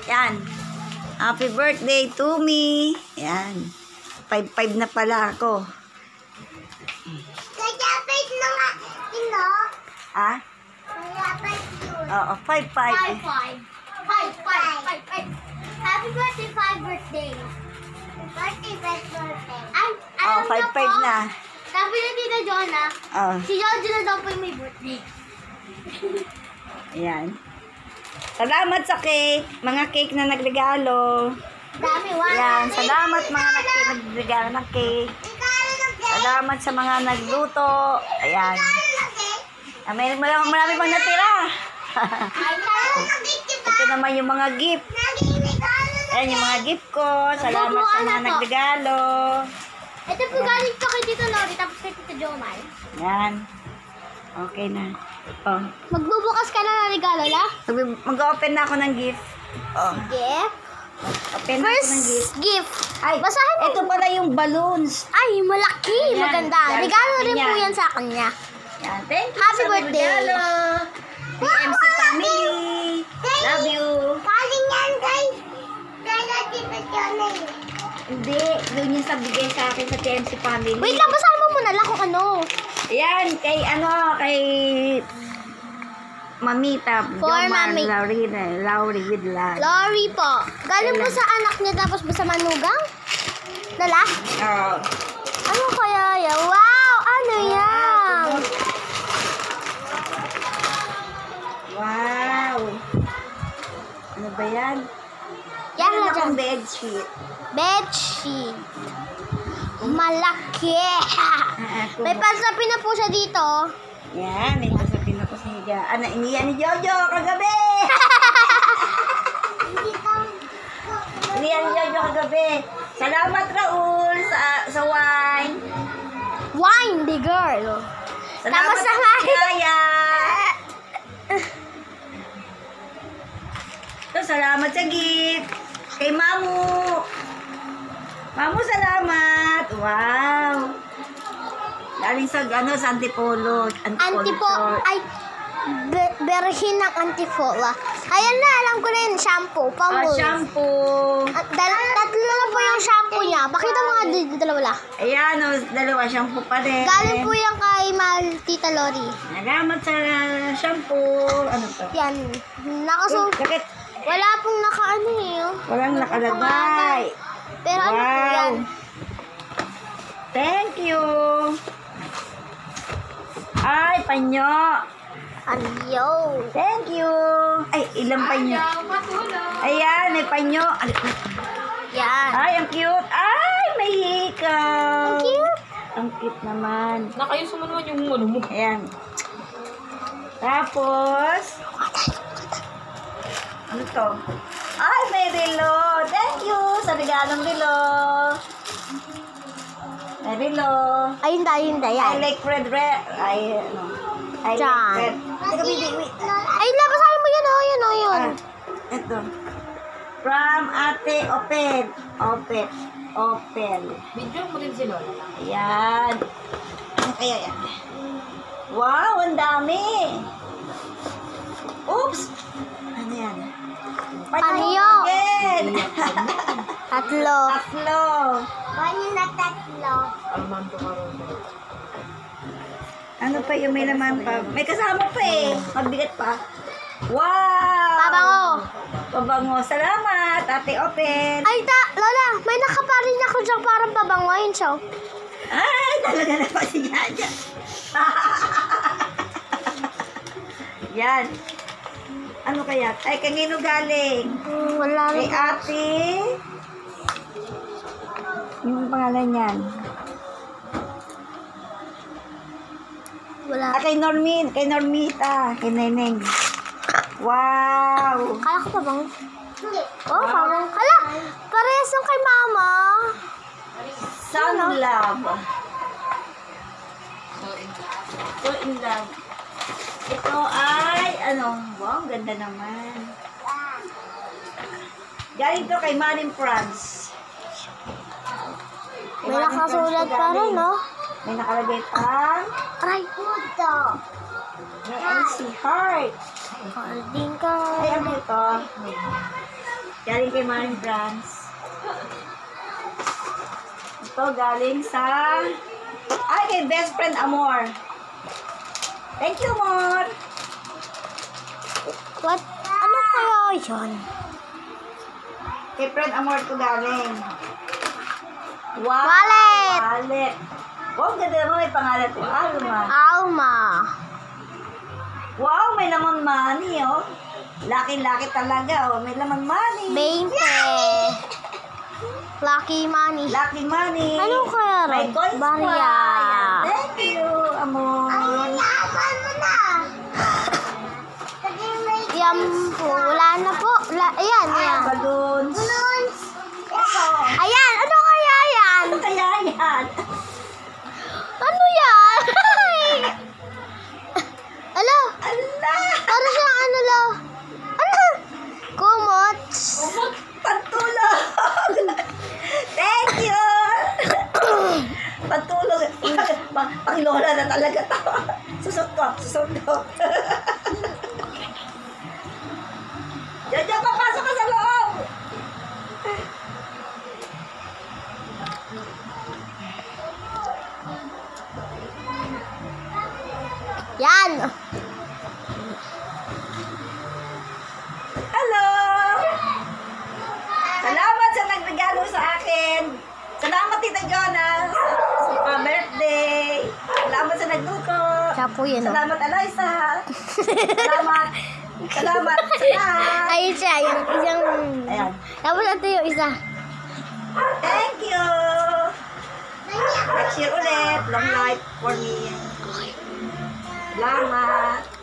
Yan. Happy birthday to me. Yan. 5'5" na pala ako. Kaya 5 na nga, Ha? Kaya 5 yun. Oo, 5'5". 5. Happy birthday, 5 birthday. Birthday. Ay, Oo, 5'5" na. Sabi na Tita Jonah, Oo. si Jojo na daw po yung may birthday. Ayan. Salamat sa cake. Mga cake na nagregalo. Dami, Ayan. Salamat mga nagregalo ng cake. Salamat sa mga nagluto. Ayan. Marami pang natira. Ito naman yung mga gift. Ayan yung mga gift ko. Salamat sa mga nagregalo. Ito po galing pa kay Tito Lori, tapos kay Tito Jomar. Ayan. Okay na. Oh. Magbubukas ka na ng regalo, la? Mag-open na ako ng gift. Oh. Gift? Open na ako ng gift. Gift. Ay, Basahin mo. ito pala yung balloons. Ay, malaki. Ayan, Maganda. galing Regalo sa rin po kanya. yan sa kanya. Yan. Thank you Happy sa birthday. regalo. BMC family. Love you. Galing yan, guys. Kaya Tito Jonah yun. Hindi. Doon yung sabigay sa akin sa TMC family. Wait lang, basahin mo muna lang kung ano. Ayan. Kay Mamita. For Jomar Mami. Laurie with love. Lori po. Galing po sa anak niya tapos sa manugang? Lala? Oh. Ano kaya yan? Wow! Ano yan? Wow. Ano ba yan? Yan Ano na akong dyan. bedsheet? Bedsheet. Malaki. May pasapi na po siya dito. Yan, may sasabihin ako sa higa. Ano, iniyan ni Jojo kagabi! Iniyan ni Jojo kagabi. Salamat, Raul, sa wine. Wine, the girl. Salamat Tapos na sa nga. kaya. So, salamat sa gift. Kay Mamu. Mamu, salamat. Wow. Galing sa, sa Antipolo. Ay, berhin ng Antipola. Ayan na, alam ko na yun, shampoo, pamul. Shampoo. Tatlo na po yung shampoo niya. Pakita mo nga dito, dalawa lang. Ayan, dalawa shampoo pa rin. Galing po yan kay Tita Lori. Salamat sa shampoo. Ano to? Yan. Bakit? Wala pong nakaano eh. Oh. Walang nakalagay. Pero ano po yan? Thank you. Ay, panyo. Adiyo. Thank you. Ay, ilang panyo? Ayan, may panyo. Yan. Ay, ang cute. Ay, may hikaw. Ang cute. Ang cute naman. Nakayos mo naman yung ano mo. Ayan. Tapos, ano to? Ay, may relo. Thank you sa regalong relo. May relo. Ayun tayo, yun tayo. I like red. I like Diyan. red. Teka, wait. Ay, labasahin mo yun, oh. Yun, oh, yun. Ito. From Ate Opel. Video mo rin si Lola. Ayan. Ano kaya yan? Wow, ang dami. Oops. Ano yan? Panyo. Again. Tatlo. Tatlo. Panyo na tatlo. Armando Carola. Ano pa yung may laman pa? May kasama pa eh. Magbigat pa. Wow! Pabango. Pabango. Salamat, Ate Open. Ay, Lola, may nakaparin ako dyan parang pabango. Ayun siya. Ay, talaga na pa si Jaja. Yan. Ano kaya? Ay, kanino galing? Wala Kay rin. Ate. Yung pangalan yan. Wala. Kay Normita. Kay Neneng. Wow! Kala ko pabango. Hindi. Oh, pabango. Hala, parehas yung kay Mama. Sun Love. So in love. Ito ay, wow, ganda naman. Galing to kay Marin France. Kay May Marin France nakasulat to pa rin, galing. no? May nakalagay pang Aray, puto. may NC Heart. Holding ka. Ay, ano ito? Galing kay Maring France. Ito galing sa... Ay, kay best friend Amor. Thank you, Amor. What? Ano kaya yan? Kay friend Amor to galing. Wow! Wallet! Wallet. Wow, ganda naman may pangalan to. Alma. Alma. Wow, may laman money, oh. Laki-laki talaga, oh. May laman money. 20. Lucky money. Lucky money. Ano kaya rin? May coins pa. Barya. Ayan. Thank you, Amor. Yan po. Wala na po. Ayan, ayan. Balloons. Ito. Ayan, ano kaya yan? Ano kaya yan? Ano yan? Alo, Allah! para siyang ano lo? Ano? Kumot. Pantulog! Thank you! Pantulog. Panglola na talaga to. Susot ko. Diyan, papasok ka sa loob! Yan. Hello! Salamat sa nagregalo sa akin. Salamat, Tita Jonas, sa birthday. Salamat sa nagluto. Siya po yun. Salamat, Eliza. Salamat. Salamat sa lahat. Ayun siya, yung isang... Ayan. Tapos ito yung isa. Thank you. Next year ulit. Long life for me. Salamat.